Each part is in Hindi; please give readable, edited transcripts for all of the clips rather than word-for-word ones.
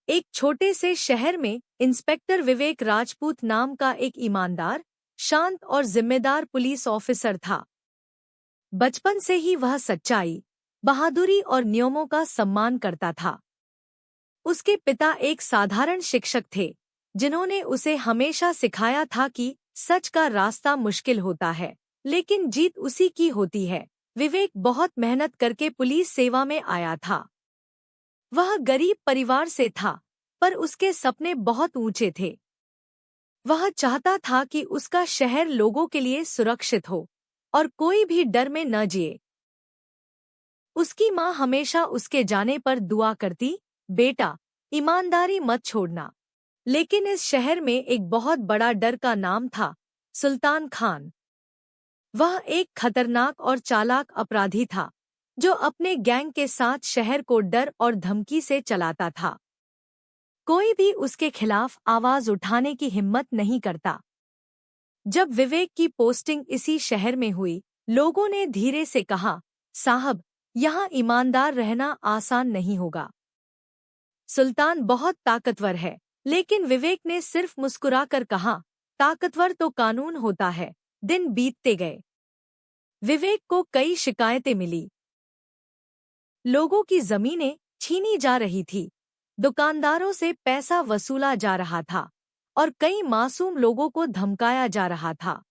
एक छोटे से शहर में इंस्पेक्टर विवेक राजपूत नाम का एक ईमानदार, शांत और जिम्मेदार पुलिस ऑफिसर था। बचपन से ही वह सच्चाई, बहादुरी और नियमों का सम्मान करता था। उसके पिता एक साधारण शिक्षक थे, जिन्होंने उसे हमेशा सिखाया था कि सच का रास्ता मुश्किल होता है, लेकिन जीत उसी की होती है। विवेक बहुत मेहनत करके पुलिस सेवा में आया था। वह गरीब परिवार से था, पर उसके सपने बहुत ऊंचे थे। वह चाहता था कि उसका शहर लोगों के लिए सुरक्षित हो और कोई भी डर में न जिए। उसकी माँ हमेशा उसके जाने पर दुआ करती, बेटा, ईमानदारी मत छोड़ना। लेकिन इस शहर में एक बहुत बड़ा डर का नाम था, सुल्तान खान। वह एक खतरनाक और चालाक अपराधी था, जो अपने गैंग के साथ शहर को डर और धमकी से चलाता था। कोई भी उसके खिलाफ आवाज उठाने की हिम्मत नहीं करता। जब विवेक की पोस्टिंग इसी शहर में हुई, लोगों ने धीरे से कहा, साहब, यहाँ ईमानदार रहना आसान नहीं होगा। सुल्तान बहुत ताकतवर है। लेकिन विवेक ने सिर्फ मुस्कुराकर कहा, ताकतवर तो कानून होता है। दिन बीतते गए। विवेक को कई शिकायतें मिली। लोगों की जमीनें छीनी जा रही थी, दुकानदारों से पैसा वसूला जा रहा था और कई मासूम लोगों को धमकाया जा रहा था।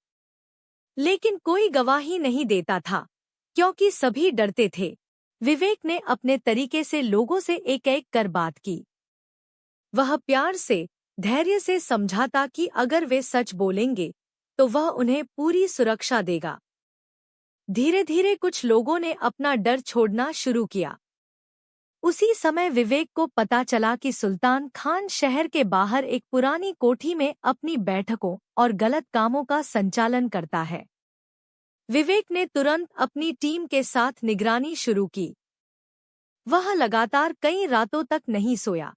लेकिन कोई गवाही नहीं देता था, क्योंकि सभी डरते थे। विवेक ने अपने तरीके से लोगों से एक-एक कर बात की। वह प्यार से, धैर्य से समझाता कि अगर वे सच बोलेंगे तो वह उन्हें पूरी सुरक्षा देगा। धीरे-धीरे कुछ लोगों ने अपना डर छोड़ना शुरू किया। उसी समय विवेक को पता चला कि सुल्तान खान शहर के बाहर एक पुरानी कोठी में अपनी बैठकों और गलत कामों का संचालन करता है। विवेक ने तुरंत अपनी टीम के साथ निगरानी शुरू की। वह लगातार कई रातों तक नहीं सोया।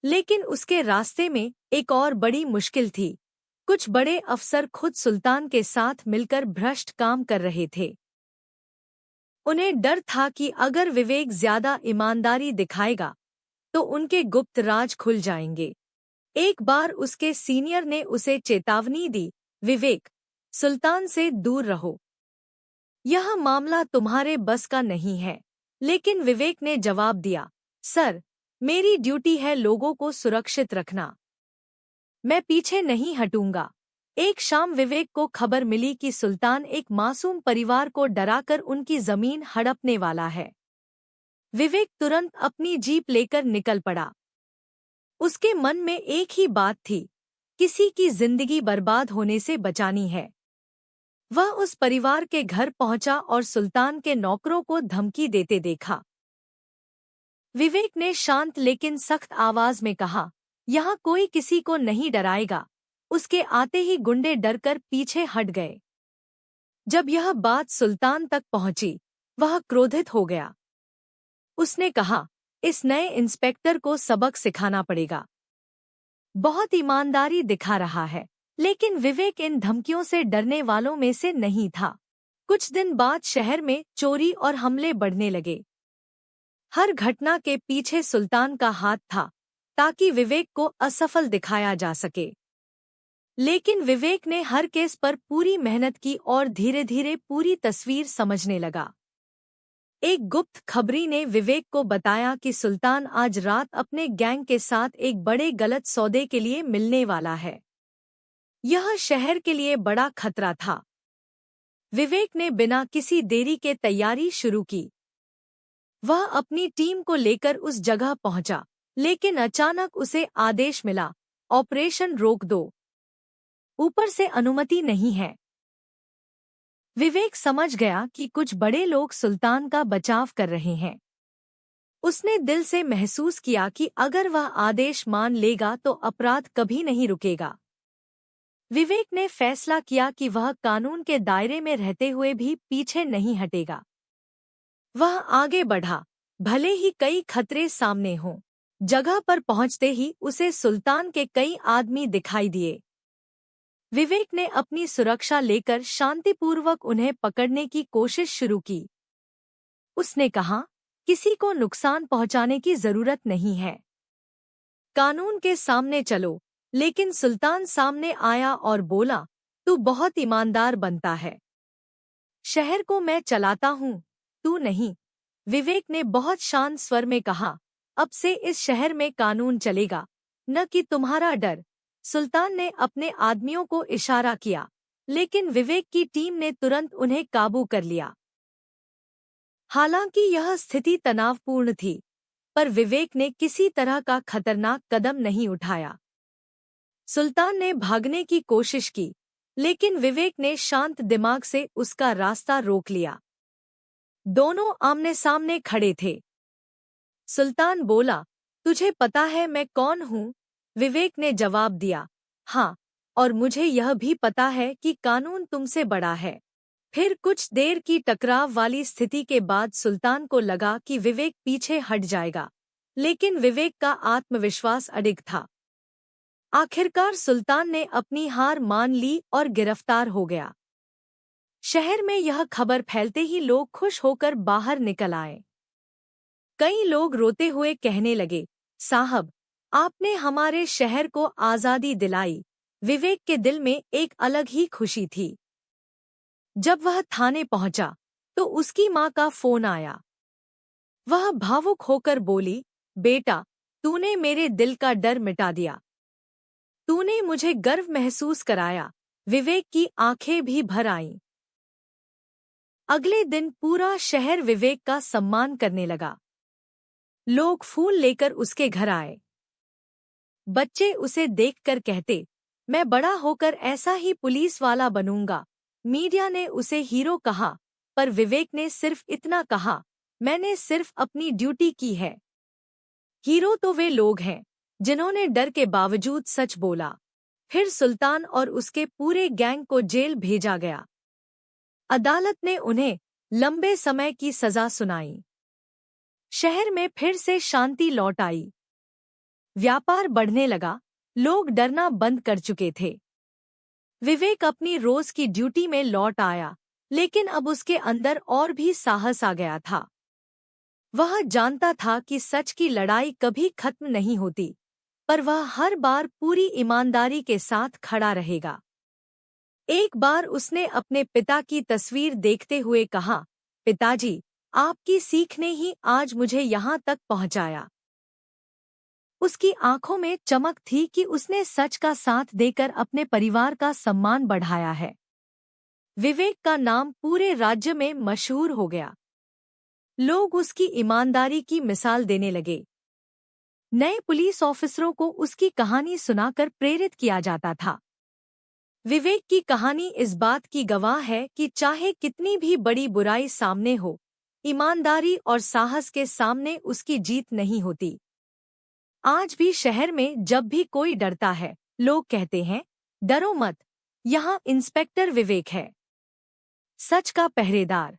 लेकिन उसके रास्ते में एक और बड़ी मुश्किल थी। कुछ बड़े अफसर खुद सुल्तान के साथ मिलकर भ्रष्ट काम कर रहे थे। उन्हें डर था कि अगर विवेक ज्यादा ईमानदारी दिखाएगा तो उनके गुप्त राज खुल जाएंगे। एक बार उसके सीनियर ने उसे चेतावनी दी, विवेक, सुल्तान से दूर रहो। यह मामला तुम्हारे बस का नहीं है। लेकिन विवेक ने जवाब दिया, सर, मेरी ड्यूटी है लोगों को सुरक्षित रखना। मैं पीछे नहीं हटूंगा। एक शाम विवेक को खबर मिली कि सुल्तान एक मासूम परिवार को डराकर उनकी जमीन हड़पने वाला है। विवेक तुरंत अपनी जीप लेकर निकल पड़ा। उसके मन में एक ही बात थी, किसी की जिंदगी बर्बाद होने से बचानी है। वह उस परिवार के घर पहुंचा और सुल्तान के नौकरों को धमकी देते देखा। विवेक ने शांत लेकिन सख्त आवाज में कहा, यहाँ कोई किसी को नहीं डराएगा। उसके आते ही गुंडे डरकर पीछे हट गए। जब यह बात सुल्तान तक पहुंची, वह क्रोधित हो गया। उसने कहा, इस नए इंस्पेक्टर को सबक सिखाना पड़ेगा। बहुत ईमानदारी दिखा रहा है। लेकिन विवेक इन धमकियों से डरने वालों में से नहीं था। कुछ दिन बाद शहर में चोरी और हमले बढ़ने लगे। हर घटना के पीछे सुल्तान का हाथ था, ताकि विवेक को असफल दिखाया जा सके। लेकिन विवेक ने हर केस पर पूरी मेहनत की और धीरे-धीरे पूरी तस्वीर समझने लगा। एक गुप्त खबरी ने विवेक को बताया कि सुल्तान आज रात अपने गैंग के साथ एक बड़े गलत सौदे के लिए मिलने वाला है। यह शहर के लिए बड़ा खतरा था। विवेक ने बिना किसी देरी के तैयारी शुरू की। वह अपनी टीम को लेकर उस जगह पहुंचा, लेकिन अचानक उसे आदेश मिला, ऑपरेशन रोक दो। ऊपर से अनुमति नहीं है। विवेक समझ गया कि कुछ बड़े लोग सुल्तान का बचाव कर रहे हैं। उसने दिल से महसूस किया कि अगर वह आदेश मान लेगा तो अपराध कभी नहीं रुकेगा। विवेक ने फैसला किया कि वह कानून के दायरे में रहते हुए भी पीछे नहीं हटेगा। वह आगे बढ़ा, भले ही कई खतरे सामने हों। जगह पर पहुंचते ही उसे सुल्तान के कई आदमी दिखाई दिए। विवेक ने अपनी सुरक्षा लेकर शांतिपूर्वक उन्हें पकड़ने की कोशिश शुरू की। उसने कहा, किसी को नुकसान पहुंचाने की जरूरत नहीं है। कानून के सामने चलो। लेकिन सुल्तान सामने आया और बोला, तू बहुत ईमानदार बनता है। शहर को मैं चलाता हूँ, तू नहीं। विवेक ने बहुत शांत स्वर में कहा, अब से इस शहर में कानून चलेगा, न कि तुम्हारा डर। सुल्तान ने अपने आदमियों को इशारा किया, लेकिन विवेक की टीम ने तुरंत उन्हें काबू कर लिया। हालांकि यह स्थिति तनावपूर्ण थी, पर विवेक ने किसी तरह का खतरनाक कदम नहीं उठाया। सुल्तान ने भागने की कोशिश की, लेकिन विवेक ने शांत दिमाग से उसका रास्ता रोक लिया। दोनों आमने सामने खड़े थे। सुल्तान बोला, तुझे पता है मैं कौन हूँ? विवेक ने जवाब दिया, हाँ, और मुझे यह भी पता है कि कानून तुमसे बड़ा है। फिर कुछ देर की टकराव वाली स्थिति के बाद सुल्तान को लगा कि विवेक पीछे हट जाएगा, लेकिन विवेक का आत्मविश्वास अडिग था। आखिरकार सुल्तान ने अपनी हार मान ली और गिरफ्तार हो गया। शहर में यह खबर फैलते ही लोग खुश होकर बाहर निकल आए। कई लोग रोते हुए कहने लगे, साहब, आपने हमारे शहर को आज़ादी दिलाई। विवेक के दिल में एक अलग ही खुशी थी। जब वह थाने पहुंचा, तो उसकी माँ का फोन आया। वह भावुक होकर बोली, बेटा, तूने मेरे दिल का डर मिटा दिया। तूने मुझे गर्व महसूस कराया। विवेक की आंखें भी भर आईं। अगले दिन पूरा शहर विवेक का सम्मान करने लगा। लोग फूल लेकर उसके घर आए। बच्चे उसे देखकर कहते, मैं बड़ा होकर ऐसा ही पुलिस वाला बनूंगा। मीडिया ने उसे हीरो कहा, पर विवेक ने सिर्फ इतना कहा, मैंने सिर्फ अपनी ड्यूटी की है। हीरो तो वे लोग हैं जिन्होंने डर के बावजूद सच बोला। फिर सुल्तान और उसके पूरे गैंग को जेल भेजा गया। अदालत ने उन्हें लंबे समय की सजा सुनाई। शहर में फिर से शांति लौट आई। व्यापार बढ़ने लगा, लोग डरना बंद कर चुके थे। विवेक अपनी रोज की ड्यूटी में लौट आया, लेकिन अब उसके अंदर और भी साहस आ गया था। वह जानता था कि सच की लड़ाई कभी खत्म नहीं होती, पर वह हर बार पूरी ईमानदारी के साथ खड़ा रहेगा। एक बार उसने अपने पिता की तस्वीर देखते हुए कहा, पिताजी, आपकी सीख ने ही आज मुझे यहाँ तक पहुँचाया। उसकी आंखों में चमक थी कि उसने सच का साथ देकर अपने परिवार का सम्मान बढ़ाया है। विवेक का नाम पूरे राज्य में मशहूर हो गया। लोग उसकी ईमानदारी की मिसाल देने लगे। नए पुलिस ऑफिसरों को उसकी कहानी सुनाकर प्रेरित किया जाता था। विवेक की कहानी इस बात की गवाह है कि चाहे कितनी भी बड़ी बुराई सामने हो, ईमानदारी और साहस के सामने उसकी जीत नहीं होती। आज भी शहर में जब भी कोई डरता है, लोग कहते हैं, डरो मत, यहाँ इंस्पेक्टर विवेक है, सच का पहरेदार।